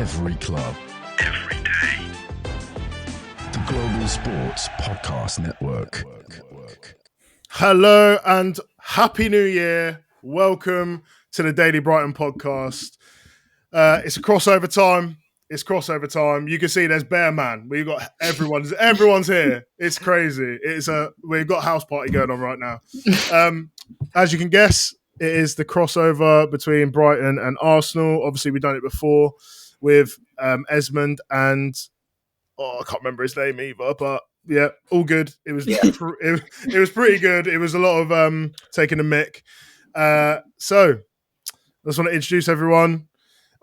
Every club. Every day. The Global Sports Podcast Network. Hello and Happy New Year. Welcome to the Daily Brighton podcast. It's a crossover time. You can see there's Bear Man. We've got everyone's here. It's crazy. We've got a house party going on right now. As you can guess, it is the crossover between Brighton and Arsenal. Obviously, we've done it before with Esmond and I can't remember his name either, but yeah, all good. It was it was pretty good. It was a lot of taking a mick. So I just want to introduce everyone.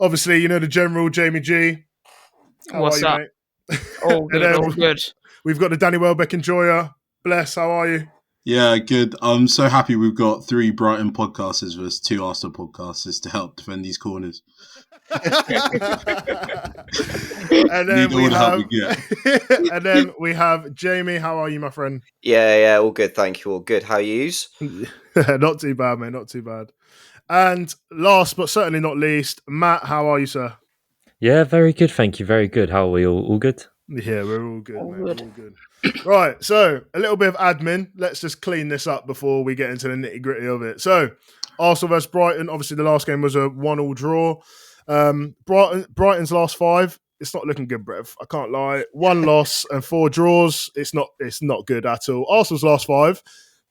Obviously, you know the general, Jamie G. What's up? Mate? All good, all good. We've got the Danny Welbeck enjoyer. Bless, how are you? Yeah, good. I'm so happy we've got 3 Brighton podcasters versus 2 Arsenal podcasters to help defend these corners. And then and then we have Jamie. How are you, my friend? Yeah, all good. Thank you. All good. How are yous? Not too bad, mate. Not too bad. And last but certainly not least, Matt. How are you, sir? Yeah, very good. Thank you. Very good. How are we all? All good? Yeah, we're all good, mate. We're all good. Right. So a little bit of admin. Let's just clean this up before we get into the nitty gritty of it. So Arsenal versus Brighton. Obviously, the last game was a 1-1 draw. Brighton's last 5, it's not looking good, Brev. I can't lie. 1 loss and 4 draws. It's not good at all. Arsenal's last 5,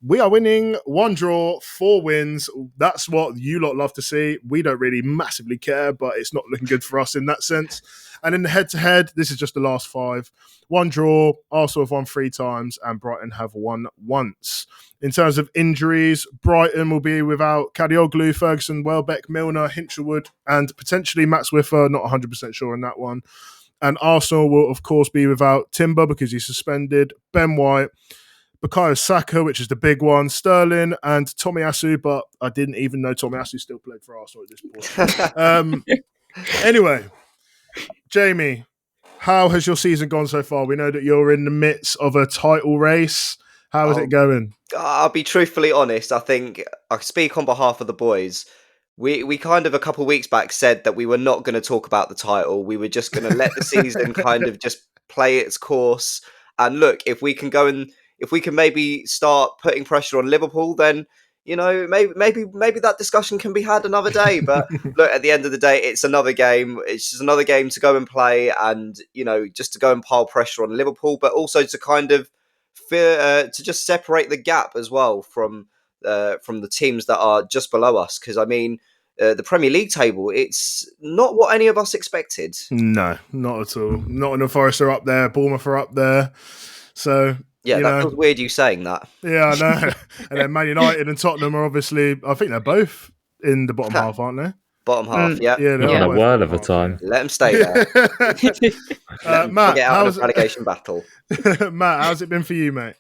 we are winning 1 draw, 4 wins. That's what you lot love to see. We don't really massively care, but it's not looking good for us in that sense. And in the head-to-head, this is just the last 5. 1 draw, Arsenal have won 3 times, and Brighton have won once. In terms of injuries, Brighton will be without Kadioglu, Ferguson, Welbeck, Milner, Hinchelwood, and potentially Matt Swiffer. Not 100% sure on that one. And Arsenal will, of course, be without Timber because he's suspended, Ben White, Bukayo Saka, which is the big one, Sterling, and Tomiyasu, but I didn't even know Tomiyasu still played for Arsenal at this point. Anyway, Jamie, how has your season gone so far? We know that you're in the midst of a title race. How is it going? I'll be truthfully honest. I think I speak on behalf of the boys. We kind of a couple of weeks back said that we were not going to talk about the title. We were just going to let the season kind of just play its course. And look, if we can maybe start putting pressure on Liverpool, then maybe that discussion can be had another day. But look, at the end of the day, it's another game. It's just another game to go and play, and just to go and pile pressure on Liverpool, but also to kind of to just separate the gap as well from the teams that are just below us. Because I mean, the Premier League table, it's not what any of us expected. No, not at all. Nottingham Forest are up there. Bournemouth are up there. So yeah, that feels weird you saying that. Yeah, I know. And then Man United and Tottenham are obviously, I think they're both in the bottom half, aren't they? Bottom half, yeah. Not in a whirl of a time. Let them stay there. Matt, get out of the relegation battle. Matt, how's it been for you, mate?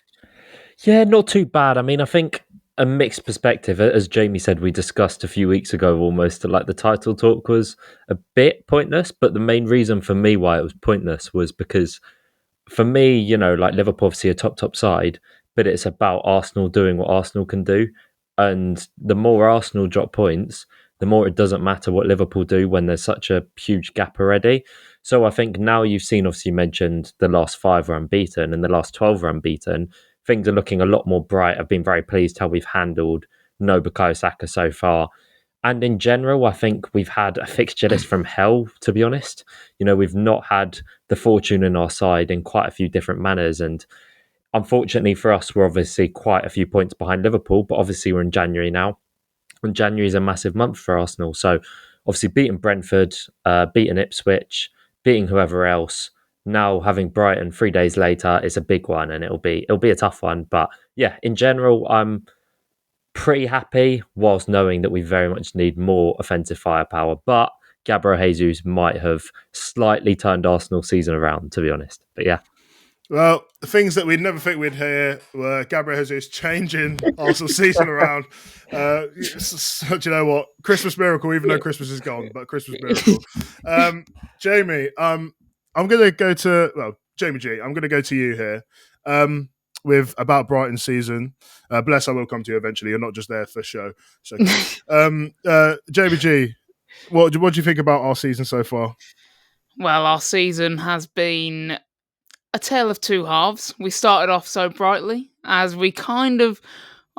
Yeah, not too bad. I mean, I think a mixed perspective. As Jamie said, we discussed a few weeks ago almost like the title talk was a bit pointless, but the main reason for me why it was pointless was because for me, like Liverpool obviously a top side, but it's about Arsenal doing what Arsenal can do. And the more Arsenal drop points, the more it doesn't matter what Liverpool do when there's such a huge gap already. So I think now you've seen, obviously you mentioned the last 5 are unbeaten and the last 12 are unbeaten. Things are looking a lot more bright. I've been very pleased how we've handled no Bukayo Saka so far. And in general, I think we've had a fixture list from hell, to be honest. We've not had the fortune in our side in quite a few different manners. And unfortunately for us, we're obviously quite a few points behind Liverpool, but obviously we're in January now. And January is a massive month for Arsenal. So obviously beating Brentford, beating Ipswich, beating whoever else, now having Brighton 3 days later is a big one, and it'll be a tough one. But yeah, in general, I'm pretty happy, whilst knowing that we very much need more offensive firepower. But Gabriel Jesus might have slightly turned Arsenal season around, to be honest. But yeah. Well, the things that we'd never think we'd hear were Gabriel Jesus changing Arsenal season around. Do you know what? Christmas miracle, even though Christmas is gone, but Christmas miracle. Jamie, I'm going to go to, Jamie G, I'm going to go to you here with about Brighton's season. Bless, I will come to you eventually. You're not just there for show. So, Jamie G, what do you think about our season so far? Well, our season has been a tale of two halves. We started off so brightly as we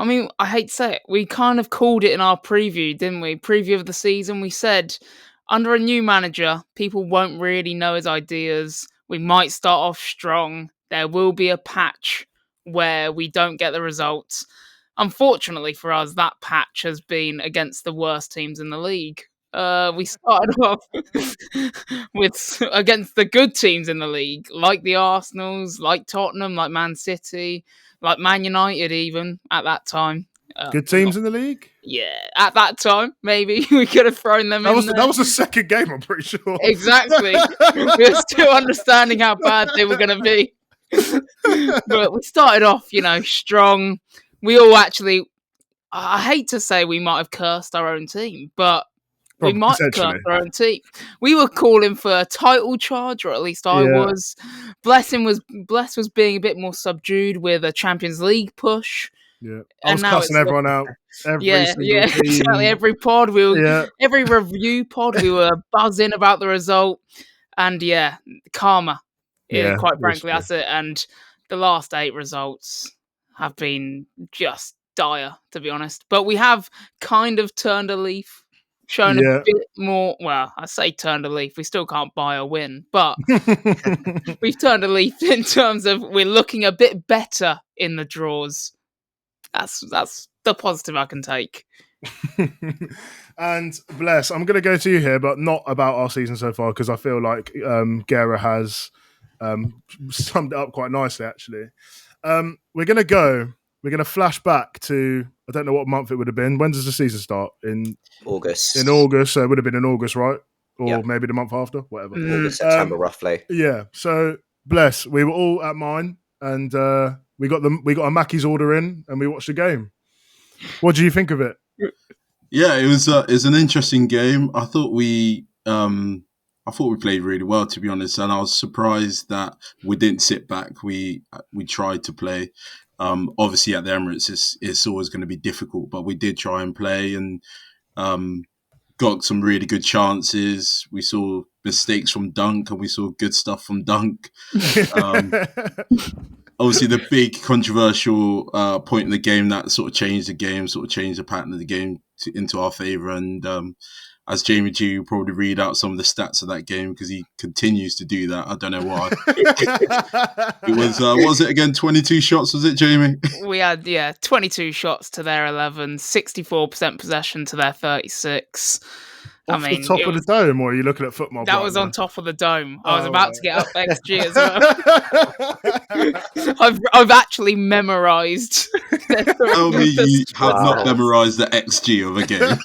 I hate to say it, we kind of called it in our preview, didn't we? Preview of the season. We said under a new manager, people won't really know his ideas. We might start off strong. There will be a patch where we don't get the results. Unfortunately for us, that patch has been against the worst teams in the league. We started off with against the good teams in the league, like the Arsenals, like Tottenham, like Man City, like Man United, even at that time. Good We're teams not- in the league. yeah, at that time, maybe we could have thrown them That in was there. that was the second game. I'm pretty sure. Exactly. We were still understanding how bad they were going to be. But we started off, strong. We all actually, I hate to say we might have cursed our own team, but we Probably, might have essentially. cursed our own team. We were calling for a title charge, or at least I Yeah. was. Bless was being a bit more subdued with a Champions League push. Yeah, I was And now cussing it's everyone out. Every single team. exactly. Every pod every review pod, we were buzzing about the result, and karma. Yeah, Quite that's frankly, true. that's it. And the last 8 results have been just dire, to be honest. But we have kind of turned a leaf, shown a bit more. Well, I say turned a leaf. We still can't buy a win, but we've turned a leaf in terms of we're looking a bit better in the draws. That's the positive I can take. And Bless, I'm going to go to you here, but not about our season so far, because I feel like Gera has summed it up quite nicely, actually. We're going to flash back to, I don't know what month it would have been. When does the season start? In August. In August, so it would have been in August, right? Or Yeah. maybe the month after, whatever. August, September, roughly. Yeah. So Bless, we were all at mine, and we got a Mackey's order in, and we watched the game. What do you think of it? Yeah, it was an interesting game. I thought we played really well, to be honest, and I was surprised that we didn't sit back. We tried to play. Obviously, at the Emirates, it's always going to be difficult, but we did try and play and got some really good chances. We saw mistakes from Dunk, and we saw good stuff from Dunk. Obviously, the big controversial point in the game that sort of changed the game, sort of changed the pattern of the game into our favour. And as Jamie G will probably read out some of the stats of that game, because he continues to do that. I don't know why. It was, what was it again? 22 shots, was it, Jamie? We had, 22 shots to their 11, 64% possession to their 36. Off the top of the dome, or are you looking at football? That was on top of the dome. I was about to get up XG as well. I've actually memorised. Tell me you have not memorised the XG of a game.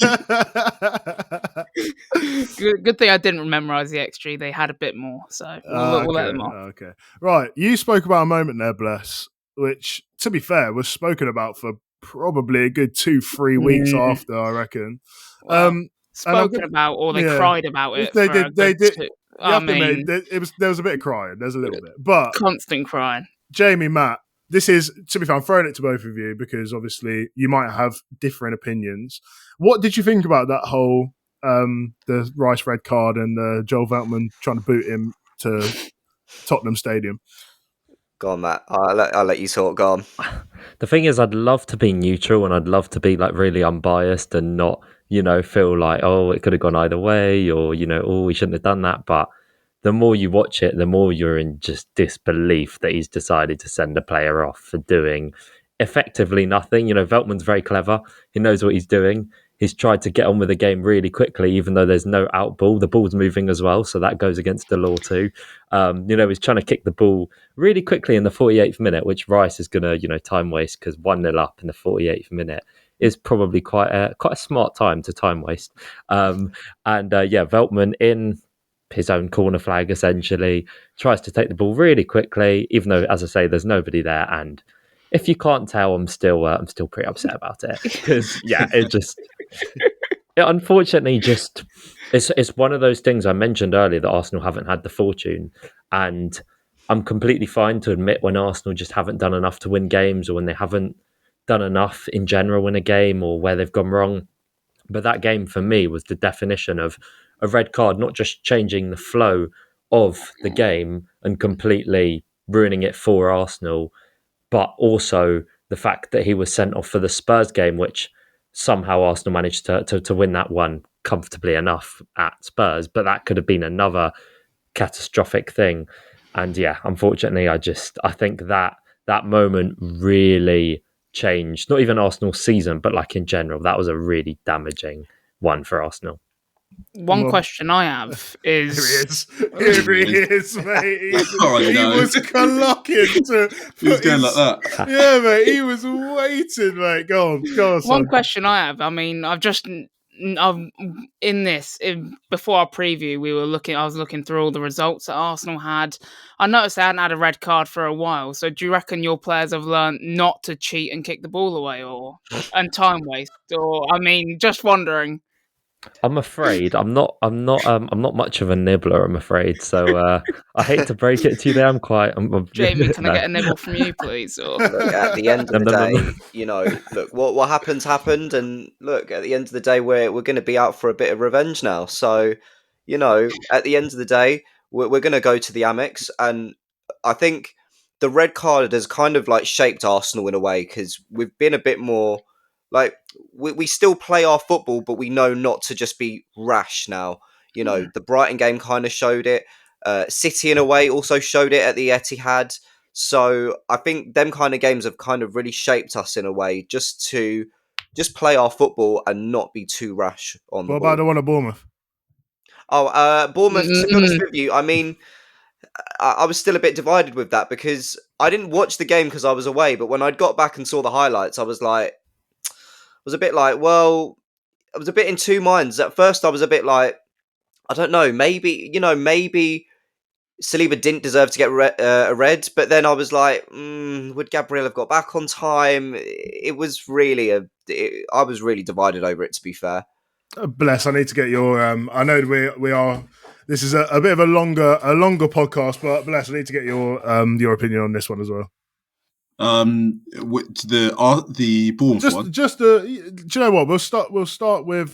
Good thing I didn't memorise the XG. They had a bit more, so we'll let them off. Okay. Right. You spoke about a moment there, Bless, which, to be fair, was spoken about for probably a good 2-3 weeks after, I reckon. Well, spoken about, or they cried about it. They did. I mean, there was a bit of crying. There's a little bit, but constant crying. Jamie, Matt, this is, to be fair, I'm throwing it to both of you because obviously you might have different opinions. What did you think about that whole the Rice red card and Joel Veltman trying to boot him to Tottenham Stadium? Go on, Matt. I'll let you talk. Go on. The thing is, I'd love to be neutral and I'd love to be like really unbiased and not, feel like, oh, it could have gone either way, or, oh, we shouldn't have done that. But the more you watch it, the more you're in just disbelief that he's decided to send a player off for doing effectively nothing. Veltman's very clever. He knows what he's doing. He's tried to get on with the game really quickly, even though there's no out ball. The ball's moving as well, so that goes against the law too. He's trying to kick the ball really quickly in the 48th minute, which Rice is going to, time waste, because 1-0 up in the 48th minute is probably quite a smart time to time waste. Veltman in his own corner flag essentially tries to take the ball really quickly, even though, as I say, there's nobody there. And if you can't tell, I'm still pretty upset about it, because it unfortunately just it's one of those things I mentioned earlier that Arsenal haven't had the fortune, and I'm completely fine to admit when Arsenal just haven't done enough to win games, or when they haven't done enough in general in a game, or where they've gone wrong. But that game for me was the definition of a red card, not just changing the flow of the game and completely ruining it for Arsenal, but also the fact that he was sent off for the Spurs game, which somehow Arsenal managed to win that one comfortably enough at Spurs, but that could have been another catastrophic thing. And yeah, unfortunately, I think that moment really changed not even Arsenal's season, but like in general, that was a really damaging one for Arsenal. One question I have is... Here he is, mate. He was clocking to... He was going like that. Yeah, mate, he was waiting, mate. Go on, son. One question I have, I mean, before our preview, I was looking through all the results that Arsenal had. I noticed they hadn't had a red card for a while. So do you reckon your players have learned not to cheat and kick the ball away and time waste? Or, I mean, just wondering. I'm afraid I'm not much of a nibbler. I'm afraid, so I hate to break it to you. There, Jamie, can I get a nibble from you, please? Or... Look, at the end of the day, look, what happened, and look, at the end of the day, we're going to be out for a bit of revenge now. So, at the end of the day, we're going to go to the Amex, and I think the red card has kind of like shaped Arsenal in a way because we've been a bit more. Like, we still play our football, but we know not to just be rash now. The Brighton game kind of showed it. City, in a way, also showed it at the Etihad. So I think them kind of games have kind of really shaped us in a way just to play our football and not be too rash on the ball. What about the one at Bournemouth? Bournemouth, to be honest with you, I mean... I was still a bit divided with that because I didn't watch the game because I was away. But when I'd got back and saw the highlights, I was a bit like, well, I was a bit in two minds. At first, I was a bit like, I don't know, maybe Saliba didn't deserve to get a red. But then I was like, would Gabriel have got back on time? It was really I was really divided over it, to be fair. Bless, I need to get your. I know we are. This is a bit of a longer podcast, but Bless, I need to get your opinion on this one as well. The Bournemouth one. Do you know what? We'll start with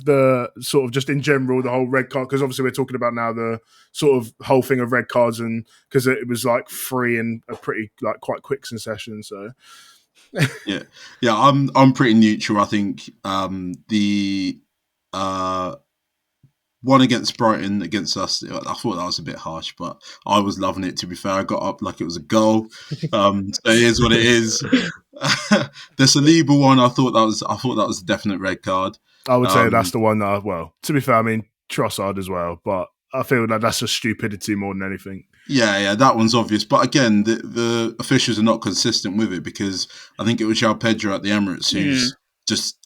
the sort of just in general the whole red card, because obviously we're talking about now the sort of whole thing of red cards, and because it was like free and a pretty like quite quick succession. So yeah, I'm pretty neutral. I think the one against Brighton against us, I thought that was a bit harsh, but I was loving it. To be fair, I got up like it was a goal. So it is what it is. The Saliba one, I thought that was a definite red card. I would say that's the one that, well, to be fair, I mean Trossard as well, but I feel like that's just stupidity more than anything. Yeah, that one's obvious. But again, the officials are not consistent with it because I think it was João Pedro at the Emirates who's just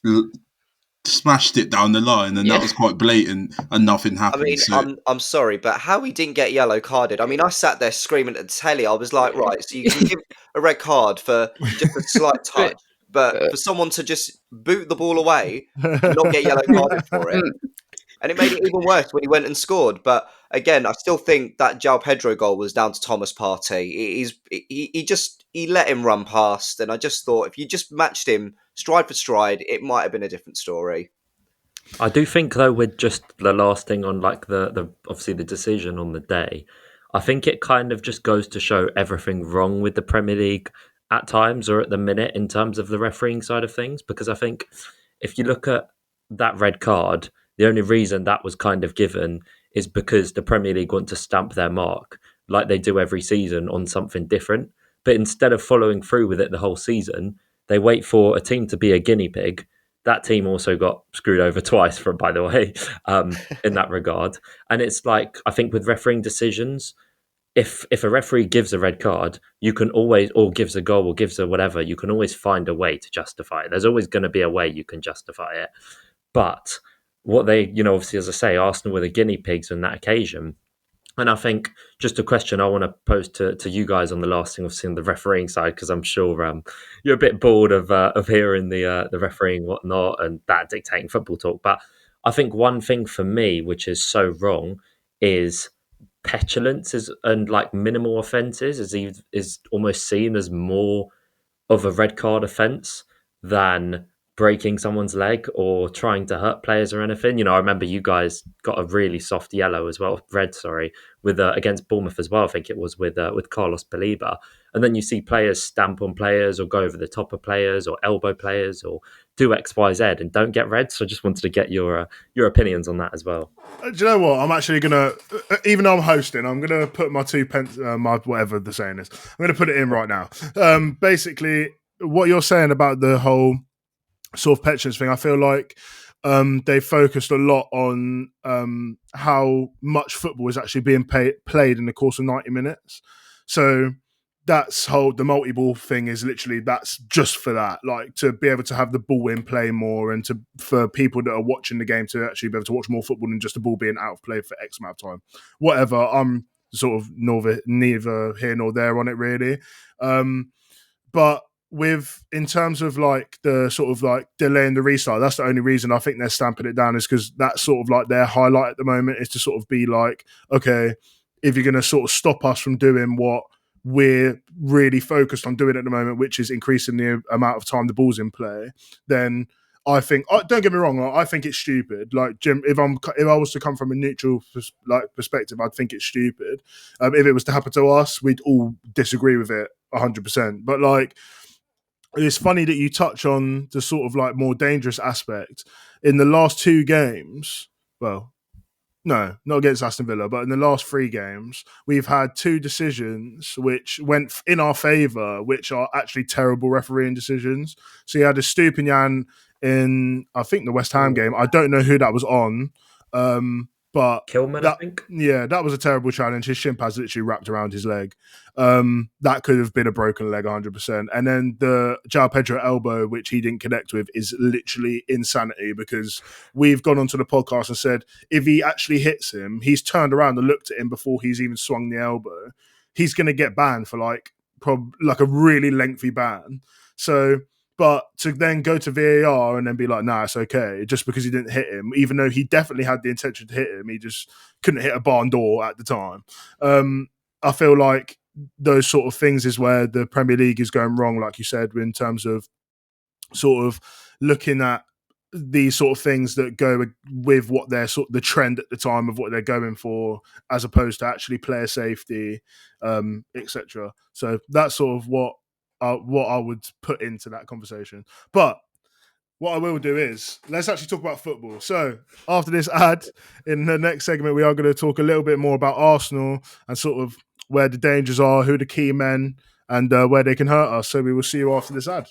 smashed it down the line, and that was quite blatant, and nothing happened. I mean, I'm sorry, but how he didn't get yellow carded? I mean, I sat there screaming at the telly. I was like, right, so you can give a red card for just a slight touch, but for someone to just boot the ball away, not get yellow carded for it. And it made it even worse when he went and scored. But again, I still think that João Pedro goal was down to Thomas Partey. He let him run past, and I just thought if you just matched him stride for stride, it might have been a different story. I do think though, with just the last thing on like the obviously the decision on the day, I think it kind of just goes to show everything wrong with the Premier League at times or at the minute in terms of the refereeing side of things. Because I think if you look at that red card, the only reason that was kind of given is because the Premier League want to stamp their mark like they do every season on something different. But instead of following through with it the whole season, they wait for a team to be a guinea pig. That team also got screwed over twice, by the way, in that regard. And it's like, I think with refereeing decisions, if a referee gives a red card, you can always, or gives a goal or gives a whatever, you can always find a way to justify it. There's always going to be a way you can justify it. But what they, obviously, as I say, Arsenal were the guinea pigs on that occasion. And I think just a question I want to pose to you guys on the last thing, obviously on the refereeing side, because I'm sure you're a bit bored of hearing the refereeing and whatnot and that dictating football talk. But I think one thing for me, which is so wrong, is petulance and like minimal offences is almost seen as more of a red card offence than breaking someone's leg or trying to hurt players or anything. You know, I remember you guys got a really soft yellow as well, red, sorry, with against Bournemouth as well. I think it was with Carlos Baliba. And then you see players stamp on players or go over the top of players or elbow players or do X, Y, Z and don't get red. So I just wanted to get your opinions on that as well. Do you know what? I'm actually gonna, even though I'm hosting, I'm gonna put my 2 pence, my whatever the saying is. I'm gonna put it in right now. Basically, what you're saying about the whole sort of petulance thing, I feel like they focused a lot on how much football is actually being played in the course of 90 minutes. So that's the multi-ball thing is literally that's just for that, like to be able to have the ball in play more and for people that are watching the game to actually be able to watch more football than just the ball being out of play for X amount of time. Whatever, I'm sort of neither here nor there on it really. But in terms of like the sort of like delaying the restart, that's the only reason I think they're stamping it down is because that's sort of like their highlight at the moment is to sort of be like, okay, if you're going to sort of stop us from doing what we're really focused on doing at the moment, which is increasing the amount of time the ball's in play, then I think, don't get me wrong, I think it's stupid. Like Jim, if I was to come from a neutral perspective, I'd think it's stupid. If it was to happen to us, we'd all disagree with it 100%. But like, it's funny that you touch on the sort of like more dangerous aspect in the last 2 games. Well, no, not against Aston Villa, but in the last 3 games, we've had 2 decisions which went in our favour, which are actually terrible refereeing decisions. So you had a Stupinian in, I think, the West Ham game. I don't know who that was on, but Kilman, I think. Yeah, that was a terrible challenge. His shin pads literally wrapped around his leg. That could have been a broken leg 100%. And then the João Pedro elbow, which he didn't connect with, is literally insanity because we've gone onto the podcast and said if he actually hits him, he's turned around and looked at him before he's even swung the elbow, he's going to get banned for like a really lengthy ban. So, but to then go to VAR and then be like, nah, it's okay, just because he didn't hit him, even though he definitely had the intention to hit him, he just couldn't hit a barn door at the time. I feel like those sort of things is where the Premier League is going wrong, like you said, in terms of sort of looking at these sort of things that go with what they're sort of the trend at the time of what they're going for, as opposed to actually player safety, etc. So that's sort of what I would put into that conversation. But what I will do is let's actually talk about football. So after this ad, in the next segment, we are going to talk a little bit more about Arsenal and sort of where the dangers are, who the key men, and where they can hurt us. So we will see you after this ad.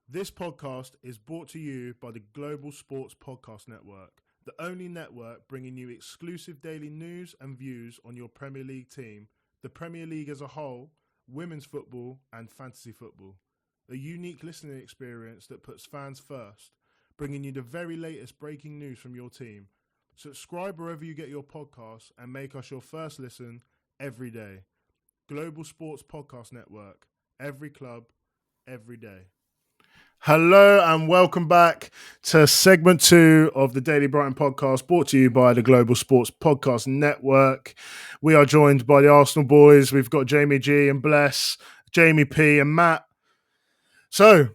This podcast is brought to you by the Global Sports Podcast Network, the only network bringing you exclusive daily news and views on your Premier League team, the Premier League as a whole, women's football and fantasy football. A unique listening experience that puts fans first, bringing you the very latest breaking news from your team. Subscribe wherever you get your podcasts and make us your first listen every day. Global Sports Podcast Network. Every club, every day. Hello and welcome back to segment 2 of the Daily Brighton podcast, brought to you by the Global Sports Podcast Network. We are joined by the Arsenal boys. We've got Jamie G and Bless, Jamie P and Matt. So,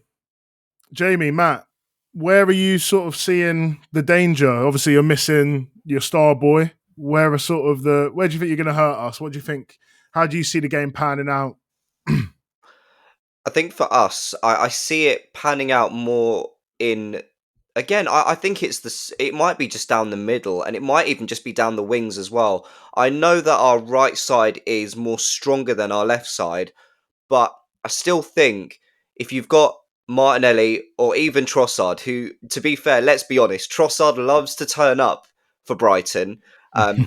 Jamie, Matt, where are you sort of seeing the danger? Obviously, you're missing your star boy. Where do you think you're going to hurt us? What do you think? How do you see the game panning out? I think for us, I see it panning out more in. Again, I think it might be just down the middle, and it might even just be down the wings as well. I know that our right side is more stronger than our left side, but I still think if you've got Martinelli or even Trossard, who, to be fair, let's be honest, Trossard loves to turn up for Brighton,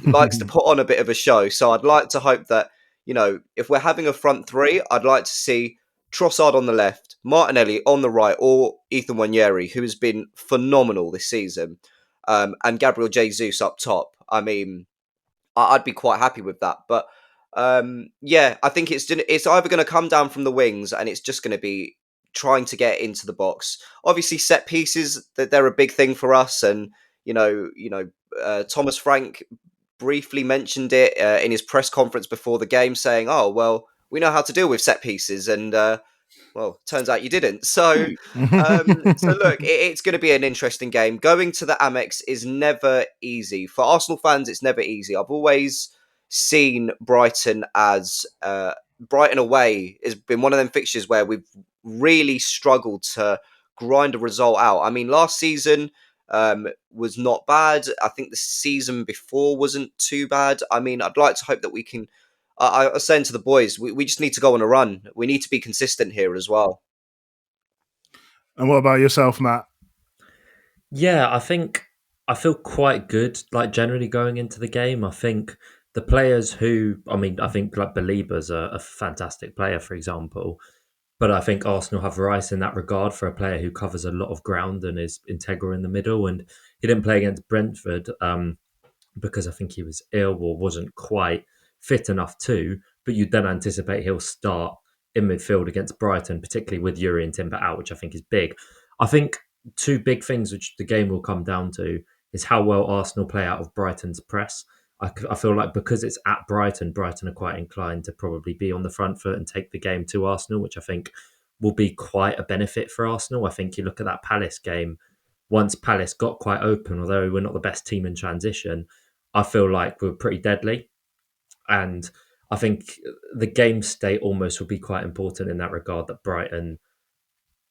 likes to put on a bit of a show. So I'd like to hope that, if we're having a front 3, I'd like to see Trossard on the left, Martinelli on the right, or Ethan Nwaneri, who has been phenomenal this season, and Gabriel Jesus up top. I mean, I'd be quite happy with that. But I think it's either going to come down from the wings, and it's just going to be trying to get into the box. Obviously, set pieces, that they're a big thing for us, and Thomas Frank briefly mentioned it in his press conference before the game, saying, "Oh well, we know how to deal with set pieces," and Well, turns out you didn't. So, look, it's going to be an interesting game. Going to the Amex is never easy. For Arsenal fans, it's never easy. I've always seen Brighton as Brighton away has been one of them fixtures where we've really struggled to grind a result out. I mean, last season was not bad. I think the season before wasn't too bad. I mean, I'd like to hope that we can. I was saying to the boys, we just need to go on a run. We need to be consistent here as well. And what about yourself, Matt? Yeah, I think I feel quite good, like generally going into the game. I think the players I think like Balibers are a fantastic player, for example. But I think Arsenal have Rice in that regard for a player who covers a lot of ground and is integral in the middle. And he didn't play against Brentford because I think he was ill or wasn't quite fit enough to. But you'd then anticipate he'll start in midfield against Brighton, particularly with Yuri and Timber out, which I think is big. I think two big things which the game will come down to is how well Arsenal play out of Brighton's press. I feel like because it's at Brighton, Brighton are quite inclined to probably be on the front foot and take the game to Arsenal, which I think will be quite a benefit for Arsenal. I think you look at that Palace game, once Palace got quite open, although we're not the best team in transition, I feel like we're pretty deadly. And I think the game state almost will be quite important in that regard, that Brighton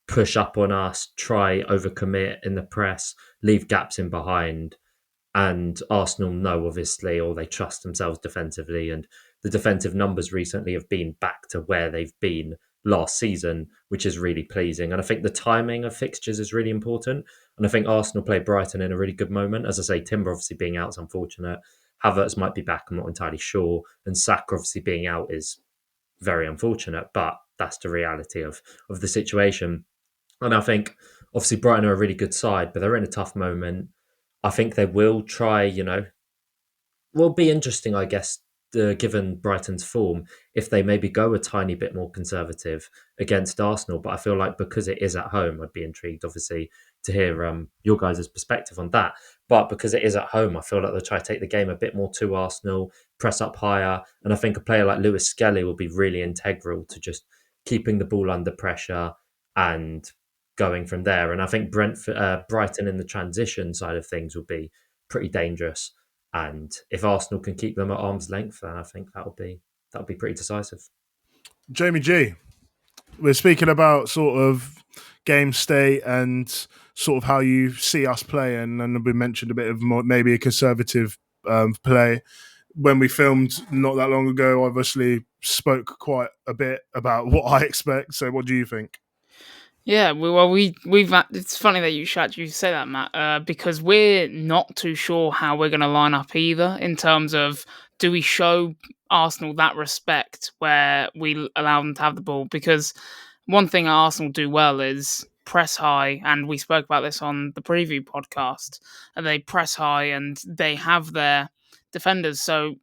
push up on us, try overcommit in the press, leave gaps in behind. And Arsenal know, obviously, or they trust themselves defensively. And the defensive numbers recently have been back to where they've been last season, which is really pleasing. And I think the timing of fixtures is really important. And I think Arsenal play Brighton in a really good moment. As I say, Timber obviously being out is unfortunate. Havertz might be back, I'm not entirely sure. And Saka obviously being out is very unfortunate, but that's the reality of the situation. And I think obviously Brighton are a really good side, but they're in a tough moment. I think they will try, will be interesting, I guess, given Brighton's form, if they maybe go a tiny bit more conservative against Arsenal. But I feel like because it is at home, I'd be intrigued, obviously, to hear your guys' perspective on that. But because it is at home, I feel like they'll try to take the game a bit more to Arsenal, press up higher. And I think a player like Lewis Skelly will be really integral to just keeping the ball under pressure and going from there. And I think Brighton in the transition side of things will be pretty dangerous. And if Arsenal can keep them at arm's length, then I think that'll be pretty decisive. Jamie G, we're speaking about sort of game state and sort of how you see us playing, and we mentioned a bit of maybe a conservative play. When we filmed not that long ago, I obviously spoke quite a bit about what I expect. So what do you think? Yeah, we've. It's funny that you say that, Matt, because we're not too sure how we're going to line up either. In terms of, do we show Arsenal that respect where we allow them to have the ball? Because one thing Arsenal do well is press high, and we spoke about this on the preview podcast. And they press high, and they have their defenders so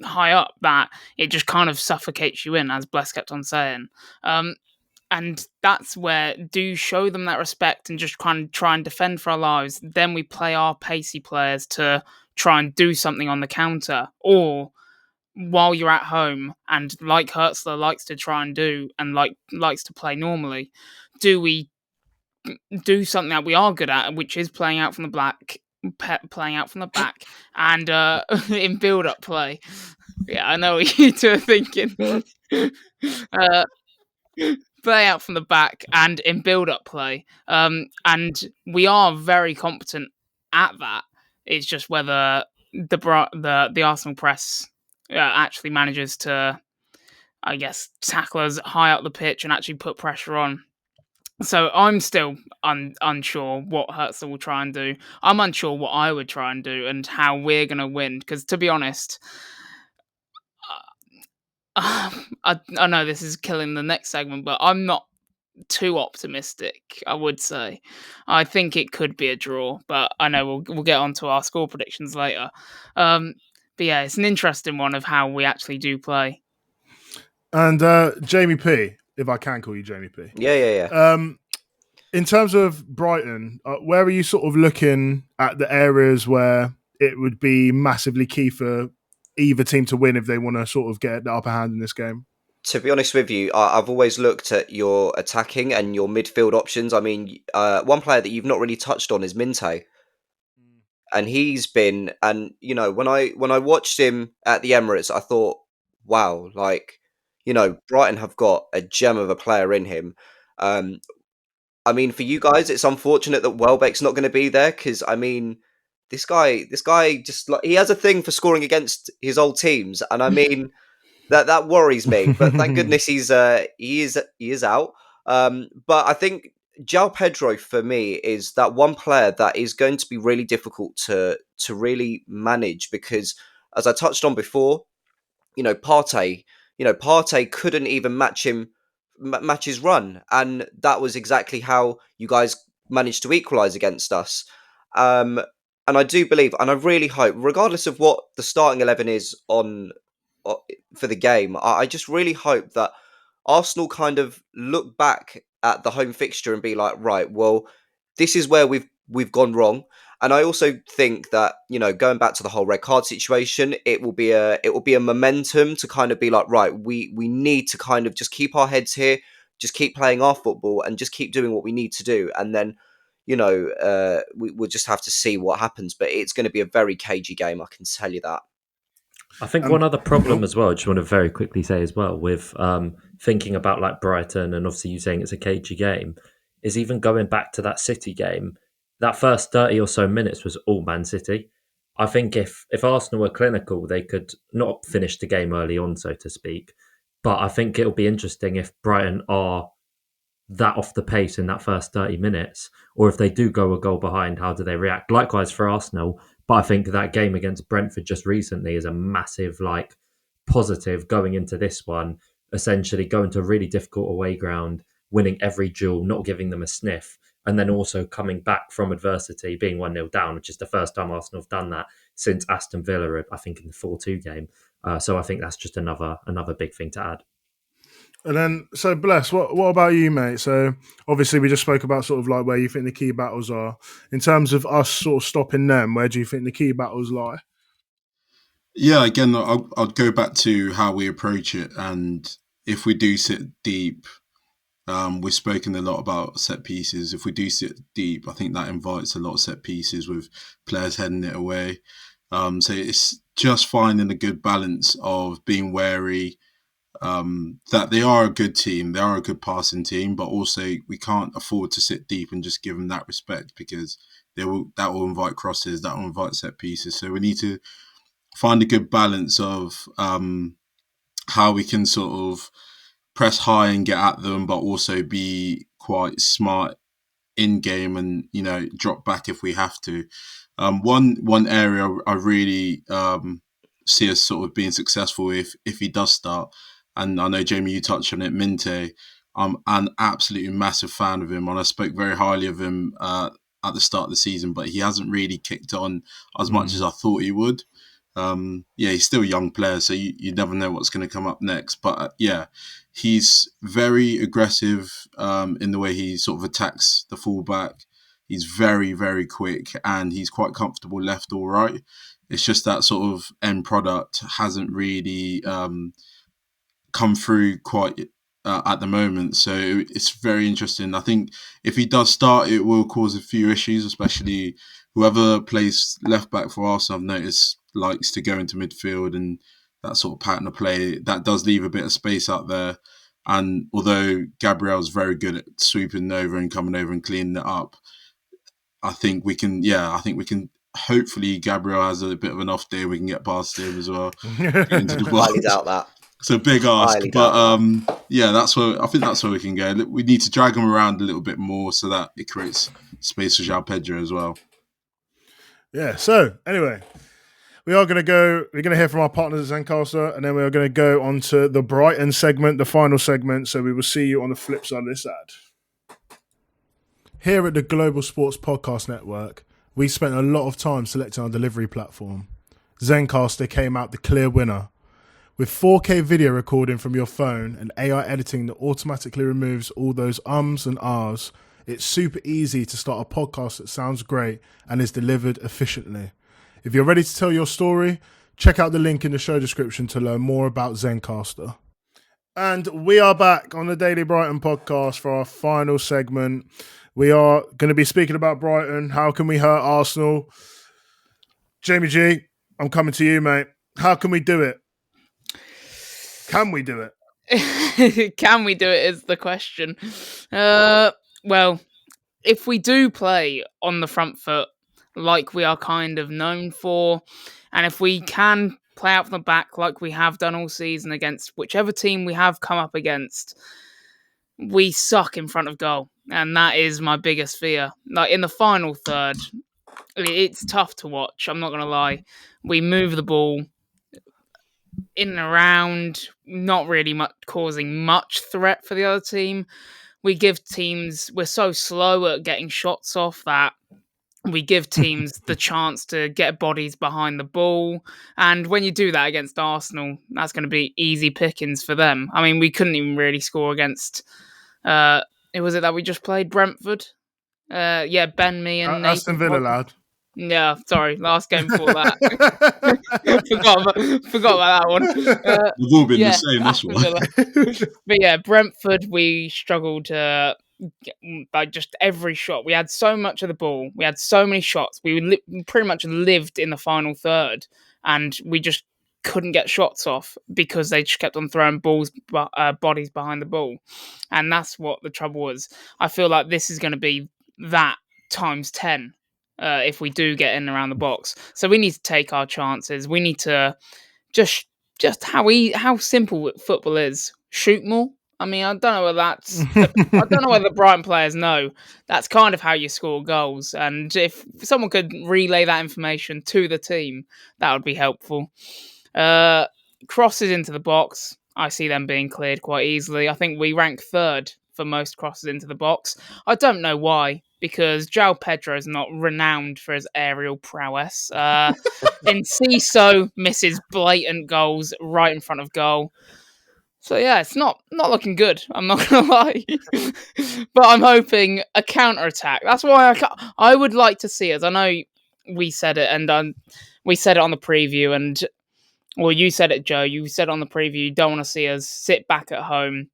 high up that it just kind of suffocates you in, as Bless kept on saying. And that's where, do show them that respect and just kind of try and defend for our lives. Then we play our pacey players to try and do something on the counter. Or while you're at home, and like Hertzler likes to try and do, and likes to play normally, do we do something that we are good at, which is playing out from the back, and in build-up play. Yeah, I know what you two are thinking. Play out from the back and in build-up play, and we are very competent at that. It's just whether the Arsenal press actually manages to, I guess, tackle us high up the pitch and actually put pressure on. So I'm still unsure what Hertzler will try and do. I'm unsure what I would try and do and how we're going to win. Because to be honest, I know this is killing the next segment, but I'm not too optimistic, I would say. I think it could be a draw, but I know we'll get on to our score predictions later. But yeah, it's an interesting one of how we actually do play. And Jamie P, if I can call you Jamie P. Yeah. In terms of Brighton, where are you sort of looking at the areas where it would be massively key for either team to win if they want to sort of get the upper hand in this game? to be honest with you, I've always looked at your attacking and your midfield options. I mean, one player that you've not really touched on is Minte, and he's been, and when I watched him at the Emirates, I thought, wow, like, Brighton have got a gem of a player in him. Um, I mean, for you guys, it's unfortunate that Welbeck's not going to be there because, I mean, this guy just like he has a thing for scoring against his old teams, and I mean that worries me. But thank goodness he is out. But I think João Pedro for me is that one player that is going to be really difficult to really manage because, as I touched on before, Partey couldn't even match his run, and that was exactly how you guys managed to equalise against us. Um, and I do believe, and I really hope, regardless of what the starting 11 is for the game, I just really hope that Arsenal kind of look back at the home fixture and be like, right, well, this is where we've gone wrong. And I also think that, going back to the whole red card situation, it will be a momentum to kind of be like, right, we need to kind of just keep our heads here, just keep playing our football, and just keep doing what we need to do. And then, we'll just have to see what happens. But it's going to be a very cagey game, I can tell you that. I think one other problem as well, I just want to very quickly say as well, with thinking about like Brighton and obviously you saying it's a cagey game, is even going back to that City game, that first 30 or so minutes was all Man City. I think if Arsenal were clinical, they could not finish the game early on, so to speak. But I think it'll be interesting if Brighton are that off the pace in that first 30 minutes, or if they do go a goal behind, how do they react? Likewise for Arsenal, but I think that game against Brentford just recently is a massive positive going into this one, essentially going to a really difficult away ground, winning every duel, not giving them a sniff, and then also coming back from adversity, being 1-0 down, which is the first time Arsenal have done that since Aston Villa, I think, in the 4-2 game. So I think that's just another big thing to add. And then, so Bless, what about you, mate? So obviously we just spoke about sort of like where you think the key battles are. In terms of us sort of stopping them, where do you think the key battles lie? Yeah, again, I'd go back to how we approach it. And if we do sit deep, we've spoken a lot about set pieces. If we do sit deep, I think that invites a lot of set pieces with players heading it away. So it's just finding a good balance of being wary, that they are a good team, they are a good passing team, but also we can't afford to sit deep and just give them that respect because that will invite crosses, that will invite set pieces. So we need to find a good balance of how we can sort of press high and get at them, but also be quite smart in game and drop back if we have to. One area I really see us sort of being successful if he does start. And I know, Jamie, you touched on it, Minte. I'm an absolutely massive fan of him, and I spoke very highly of him at the start of the season, but he hasn't really kicked on as much as I thought he would. He's still a young player, so you never know what's going to come up next. But he's very aggressive in the way he sort of attacks the fullback. He's very, very quick, and he's quite comfortable left or right. It's just that sort of end product hasn't really come through quite at the moment. So it's very interesting. I think if he does start, it will cause a few issues, especially whoever plays left back for Arsenal, I've noticed, likes to go into midfield, and that sort of pattern of play, that does leave a bit of space out there. And although Gabriel's very good at swooping over and coming over and cleaning it up, I think we can hopefully Gabriel has a bit of an off day, we can get past him as well. Into the box. Highly doubt that. It's a big ask, but that's where I think that's where we can go. We need to drag him around a little bit more so that it creates space for João Pedro as well. Yeah. So anyway, we're going to hear from our partners at Zencastr, and then we are going to go on to the Brighton segment, the final segment. So we will see you on the flip side of this ad. Here at the Global Sports Podcast Network, we spent a lot of time selecting our delivery platform. Zencastr came out the clear winner. With 4K video recording from your phone and AI editing that automatically removes all those ums and ahs, it's super easy to start a podcast that sounds great and is delivered efficiently. If you're ready to tell your story, check out the link in the show description to learn more about Zencastr. And we are back on the Daily Brighton podcast for our final segment. We are going to be speaking about Brighton. How can we hurt Arsenal? Jamie G, I'm coming to you, mate. How can we do it? Can we do it? Can we do it is the question. Well, if we do play on the front foot like we are kind of known for, and if we can play out from the back like we have done all season against whichever team we have come up against, we suck in front of goal. And that is my biggest fear. Like in the final third, it's tough to watch. I'm not going to lie. We move the ball in and around, not really causing much threat for the other team. We're so slow at getting shots off that we give teams the chance to get bodies behind the ball. And when you do that against Arsenal, that's going to be easy pickings for them. I mean, we couldn't even really score against, who was it that we just played? Brentford? Ben, me, and Aston Villa, lad. Yeah, sorry, last game before that. forgot about that one. We've all been the same, that's why. But yeah, Brentford, we struggled by just every shot. We had so much of the ball. We had so many shots. We pretty much lived in the final third, and we just couldn't get shots off because they just kept on throwing bodies behind the ball. And that's what the trouble was. I feel like this is going to be that times 10. If we do get in around the box. So we need to take our chances. We need to just how simple football is. Shoot more. I mean, I don't know whether I don't know whether the Brighton players know. That's kind of how you score goals. And if someone could relay that information to the team, that would be helpful. Crosses into the box, I see them being cleared quite easily. I think we rank third for most crosses into the box. I don't know why, because João Pedro is not renowned for his aerial prowess. Enciso misses blatant goals right in front of goal. So yeah, it's not looking good. I'm not going to lie. But I'm hoping a counter-attack. That's why I would like to see us. I know we said it, and we said it on the preview, and well, you said it, Joe. You said on the preview you don't want to see us sit back at home.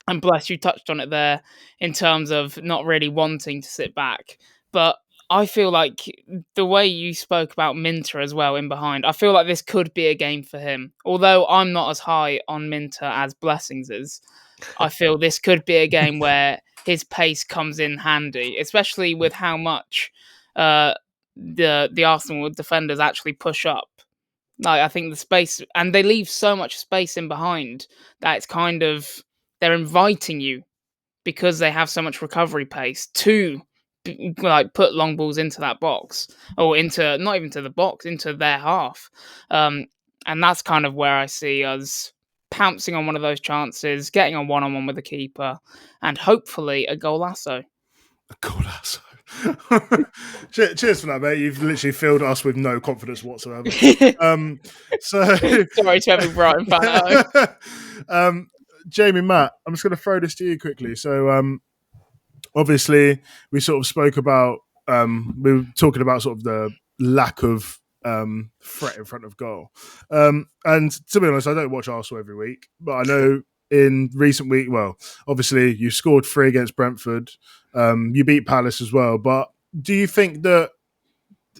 And bless, you touched on it there in terms of not really wanting to sit back. But I feel like the way you spoke about Minter as well in behind, I feel like this could be a game for him. Although I'm not as high on Minter as Blessings is, I feel this could be a game where his pace comes in handy, especially with how much the Arsenal defenders actually push up. Like, I think the space, and they leave so much space in behind that it's kind of, they're inviting you because they have so much recovery pace to like put long balls into that box, or into, not even to the box, into their half. And that's kind of where I see us pouncing on one of those chances, getting a one-on-one with the keeper, and hopefully a golasso. A golasso. Cheers for that, mate. You've literally filled us with no confidence whatsoever. So sorry to every Brighton fan. Jamie, Matt, I'm just going to throw this to you quickly. So obviously we sort of spoke about we were talking about sort of the lack of threat in front of goal. And to be honest, I don't watch Arsenal every week, but I know in recent week, well, obviously you scored 3 against Brentford. You beat Palace as well. But do you think that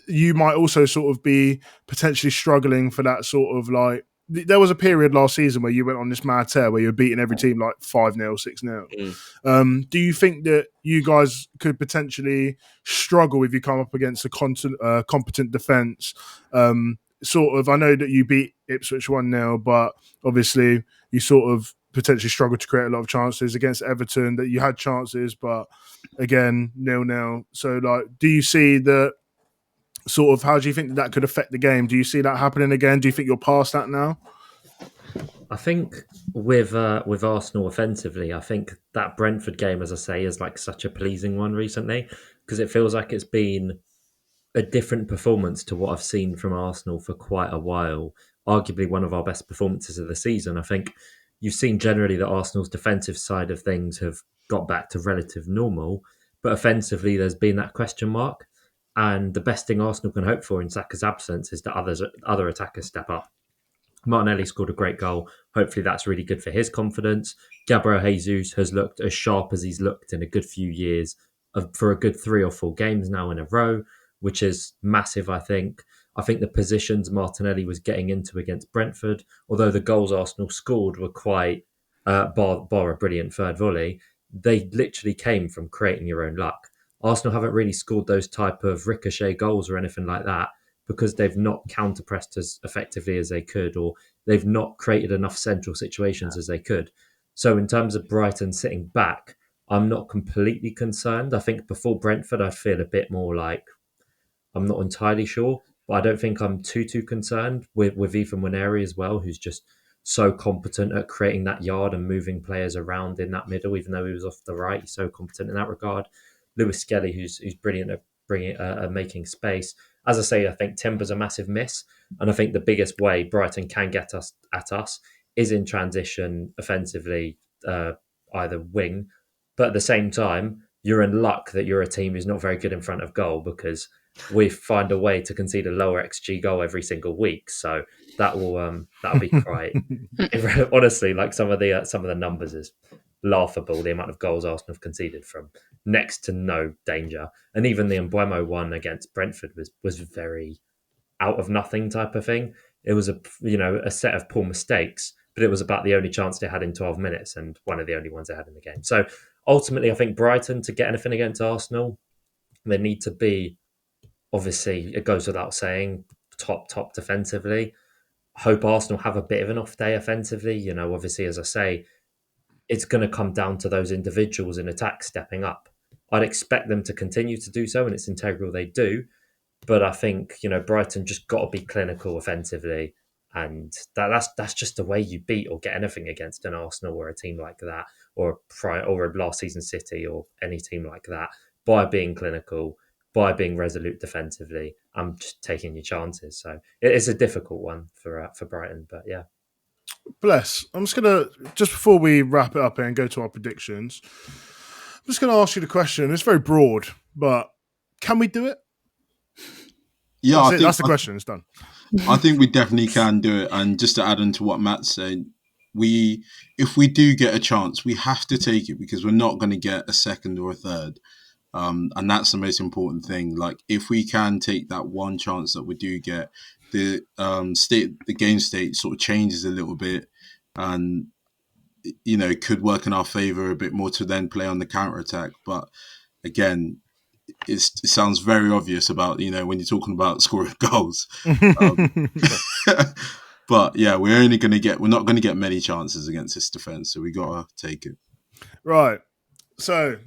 you might also sort of be potentially struggling for that sort of like, there was a period last season where you went on this mad tear where you were beating every team like 5-0, 6-0. Do you think that you guys could potentially struggle if you come up against a competent defence? Sort of, I know that you beat Ipswich 1-0, but obviously you sort of potentially struggled to create a lot of chances against Everton, that you had chances, but again, 0-0. So like, do you see that sort of, how do you think that could affect the game? Do you see that happening again? Do you think you're past that now? I think with Arsenal offensively, I think that Brentford game, as I say, is like such a pleasing one recently, because it feels like it's been a different performance to what I've seen from Arsenal for quite a while. Arguably one of our best performances of the season. I think you've seen generally that Arsenal's defensive side of things have got back to relative normal, but offensively there's been that question mark. And the best thing Arsenal can hope for in Saka's absence is that other attackers step up. Martinelli scored a great goal. Hopefully that's really good for his confidence. Gabriel Jesus has looked as sharp as he's looked in a good few years for a good 3 or 4 games now in a row, which is massive, I think. I think the positions Martinelli was getting into against Brentford, although the goals Arsenal scored were quite, bar a brilliant third volley, they literally came from creating your own luck. Arsenal haven't really scored those type of ricochet goals or anything like that because they've not counter-pressed as effectively as they could, or they've not created enough central situations as they could. So in terms of Brighton sitting back, I'm not completely concerned. I think before Brentford, I feel a bit more like I'm not entirely sure, but I don't think I'm too concerned with Ethan Nwaneri as well, who's just so competent at creating that yard and moving players around in that middle, even though he was off the right. He's so competent in that regard. Lewis Skelly, who's brilliant at making space. As I say, I think Timber's a massive miss, and I think the biggest way Brighton can get us at us is in transition offensively, either wing. But at the same time, you're in luck that you're a team who's not very good in front of goal because we find a way to concede a lower XG goal every single week. So that'll be quite honestly, like some of the numbers is laughable. The amount of goals Arsenal have conceded from next to no danger, and even the Mbeumo one against Brentford was very out of nothing type of thing. It was a set of poor mistakes, but it was about the only chance they had in 12 minutes and one of the only ones they had in the game. So ultimately, I think Brighton, to get anything against Arsenal, they need to be, obviously, it goes without saying, top defensively. Hope Arsenal have a bit of an off day offensively. Obviously, as I say, it's going to come down to those individuals in attack stepping up. I'd expect them to continue to do so, and it's integral they do. But I think, Brighton just got to be clinical offensively. And that's just the way you beat or get anything against an Arsenal or a team like that, or a last season City or any team like that, by being clinical, by being resolute defensively. I'm just taking your chances. So it's a difficult one for Brighton, but yeah. Bless. I'm just going to, just before we wrap it up and go to our predictions, I'm just going to ask you the question. It's very broad, but can we do it? Yeah, that's the question. It's done. I think we definitely can do it. And just to add on to what Matt's saying, if we do get a chance, we have to take it because we're not going to get a second or a third. And that's the most important thing. Like, if we can take that one chance that we do get, the game state sort of changes a little bit, and it could work in our favor a bit more to then play on the counter attack. But again, it sounds very obvious about when you're talking about scoring goals. But yeah, we're not going to get many chances against this defense, so we got to take it. Right. So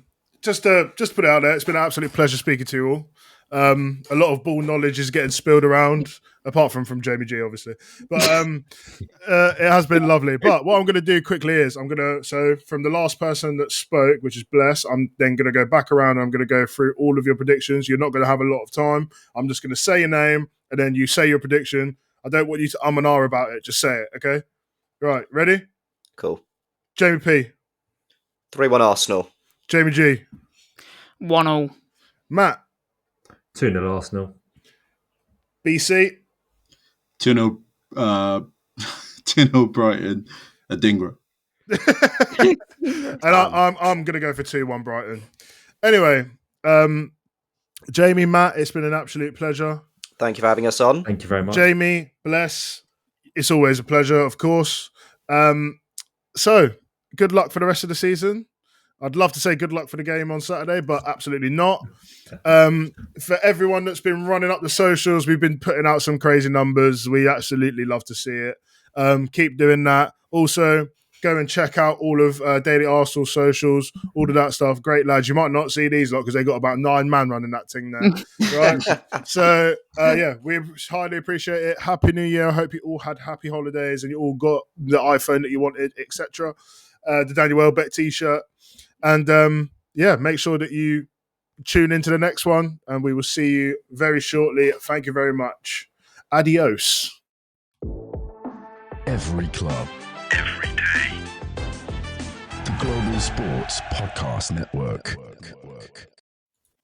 just put it out there, it's been an absolute pleasure speaking to you all. A lot of ball knowledge is getting spilled around, apart from Jamie G, obviously. But it has been lovely. But what I'm going to do quickly is so from the last person that spoke, which is Bless, I'm then going to go back around and I'm going to go through all of your predictions. You're not going to have a lot of time. I'm just going to say your name and then you say your prediction. I don't want you to and ah about it. Just say it, okay? Right, ready? Cool. Jamie P. 3-1 Arsenal. Jamie G. 1-1. Matt. 2-0 Arsenal. BC. 2-0 Brighton. A Dingra. And I'm going to go for 2-1 Brighton. Anyway, Jamie, Matt, it's been an absolute pleasure. Thank you for having us on. Thank you very much. Jamie, Bless, it's always a pleasure, of course. So, good luck for the rest of the season. I'd love to say good luck for the game on Saturday, but absolutely not. For everyone that's been running up the socials, we've been putting out some crazy numbers. We absolutely love to see it. Keep doing that. Also, go and check out all of Daily Arsenal socials, all of that stuff. Great lads. You might not see these lot because they got about 9 man running that thing there. Right? So, yeah, we highly appreciate it. Happy New Year. I hope you all had happy holidays and you all got the iPhone that you wanted, etc. The Daniel Welbeck t-shirt. And, yeah, make sure that you tune into the next one and we will see you very shortly. Thank you very much. Adios. Every club, every day. The Global Sports Podcast Network.